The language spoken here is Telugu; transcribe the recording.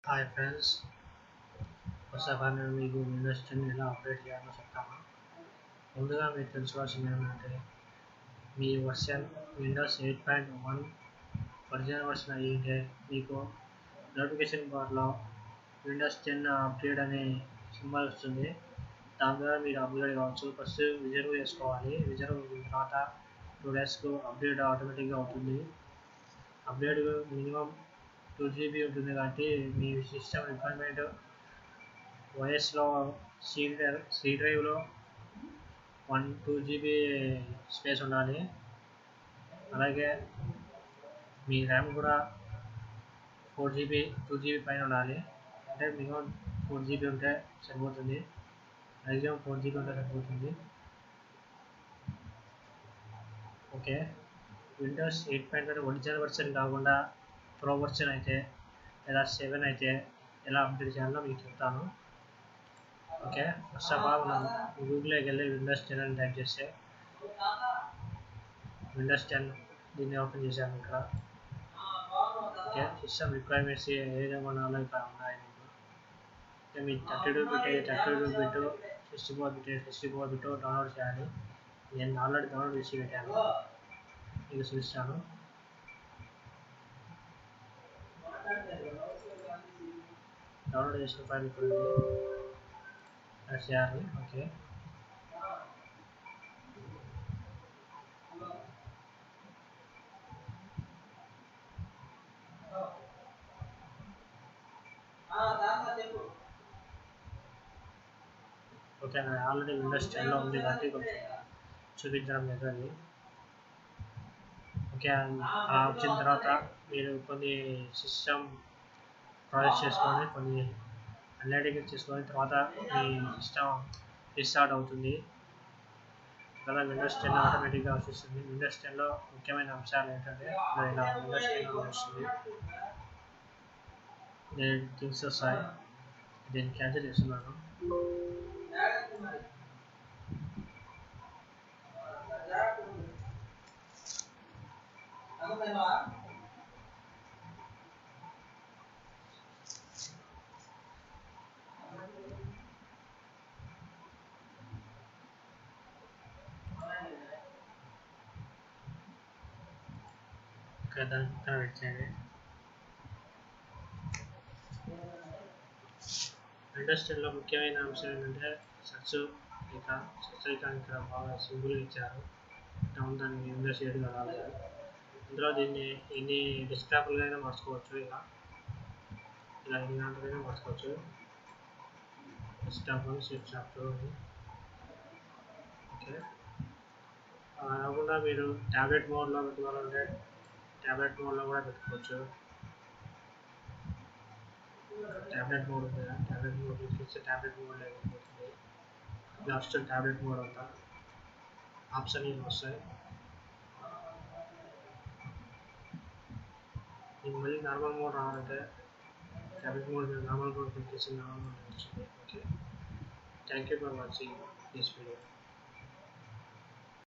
హాయ్ ఫ్రెండ్స్, ఒకసారి నేను మీకు విండోస్ 10 ఎలా అప్డేట్ చేయాలో చెప్తాను. ముందుగా మీరు తెలుసుకోవాల్సింది ఏమంటే మీ వర్షన్ విండోస్ 8.1 ఒరిజినల్ వర్షన్ అయ్యింటే మీకు నోటిఫికేషన్ బార్లో విండోస్ 10 అప్డేట్ అనే సింబల్ వస్తుంది. దాని ద్వారా మీరు అప్గ్రేడ్ కావచ్చు. ఫస్ట్ రిజర్వ్ చేసుకోవాలి. రిజర్వ్ అయిన తర్వాత 2 డేస్కు అప్డేట్ ఆటోమేటిక్గా అవుతుంది. అప్డేట్ మినిమం 2 GB ఉంటుంది కాబట్టి మీ సిస్టమ్ రిక్వైర్మెంట్ ఓఎస్లో సి డ్రైవ్లో 2 GB స్పేస్ ఉండాలి. అలాగే మీ ర్యామ్ కూడా 2 GB పైన ఉండాలి. అంటే మినిమం 4 GB ఉంటే సరిపోతుంది. మ్యాక్సిమం 4 GB ఉంటే సరిపోతుంది. ఓకే, విండోస్ 8.1 ఒరిజినల్ వర్షన్ కాకుండా ప్రో వర్షన్ అయితే లేదా 7 అయితే ఎలా అప్డేట్ చేయాలో మీకు చెప్తాను. ఓకే, ఫస్ట్ ఆఫ్ ఆల్ మనం గూగుల్లోకి వెళ్ళి విండోస్ 10 అని టైప్ చేస్తే విండోస్ 10 దీన్ని ఓపెన్ చేశాను. ఇక్కడ ఓకే, సిస్టమ్ రిక్వైర్మెంట్స్ ఏదేమన్నా ఇక్కడ ఉన్నాయి. ఓకే, మీ 32 బిట్ 64 బిట్ డౌన్లోడ్ చేయాలి. నేను ఆల్రెడీ డౌన్లోడ్ చేసి పెట్టాను, మీకు చూపిస్తాను. డౌన్లోడ్ చేసిన ఫైల్ ఇప్పుడు చేయాలి. ఓకే, ఓకే, ఆల్రెడీ విండోస్ 10లో ఉంది కాబట్టి కొంచెం చూపించడం లేదు అది. ఓకే, అలా వచ్చిన తర్వాత మీరు కొన్ని సిస్టమ్ ప్రాజెక్ట్ చేసుకొని కొన్ని అన్లైటింగ్ చేసుకొని తర్వాత మీ సిస్టమ్ రీస్టార్ట్ అవుతుంది. కదా విండోస్ 10 ఆటోమేటిక్గా వస్తుంది. విండోస్ 10లో ముఖ్యమైన అంశాలు ఏంటంటే ఇలా విండోస్ 10 వస్తుంది. నేను థింగ్స్ వస్తాయి, దీన్ని క్యాన్సిల్ చేస్తున్నాను. దాన్ని పక్కన పెట్టండి. విండోస్ 10లో ముఖ్యమైన అంశం ఏంటంటే సెర్చ్ ఐకాన్ ఇక్కడ బాగా సింపుల్గా ఇచ్చారు. దానికి విండోస్ 7 రాలేదు. ఇందులో దీన్ని ఎన్ని డెస్క్టాప్లుగా అయినా మార్చుకోవచ్చు. ఇలా ఎన్ని దాంట్లోనైనా మార్చుకోవచ్చు. డెస్క్టాప్ 1, డెస్క్టాప్ 2 అని. ఓకే, కాకుండా మీరు ట్యాబ్లెట్ మోడ్లో పెట్టుకోవాలంటే ట్యాబ్లెట్ మోడ్లో కూడా పెట్టుకోవచ్చు. ట్యాబ్లెట్ మోడ్ ఉంది కదా, ట్యాబ్లెట్ మోడ్ చూస్తే ట్యాబ్లెట్ మోడ్ లేకపోతుంది. లాస్ట్ ట్యాబ్లెట్ మోడ్ అంతా ఆప్షన్ ఏమి వస్తాయి. మీకు మళ్ళీ నార్మల్ మోడ్ రావాలంటే ట్యాబ్లెట్ మోడ్ నార్మల్ మోడ్ పెట్టేసి నార్మల్ మోడ్ వచ్చింది. Okay, thank you for watching this video.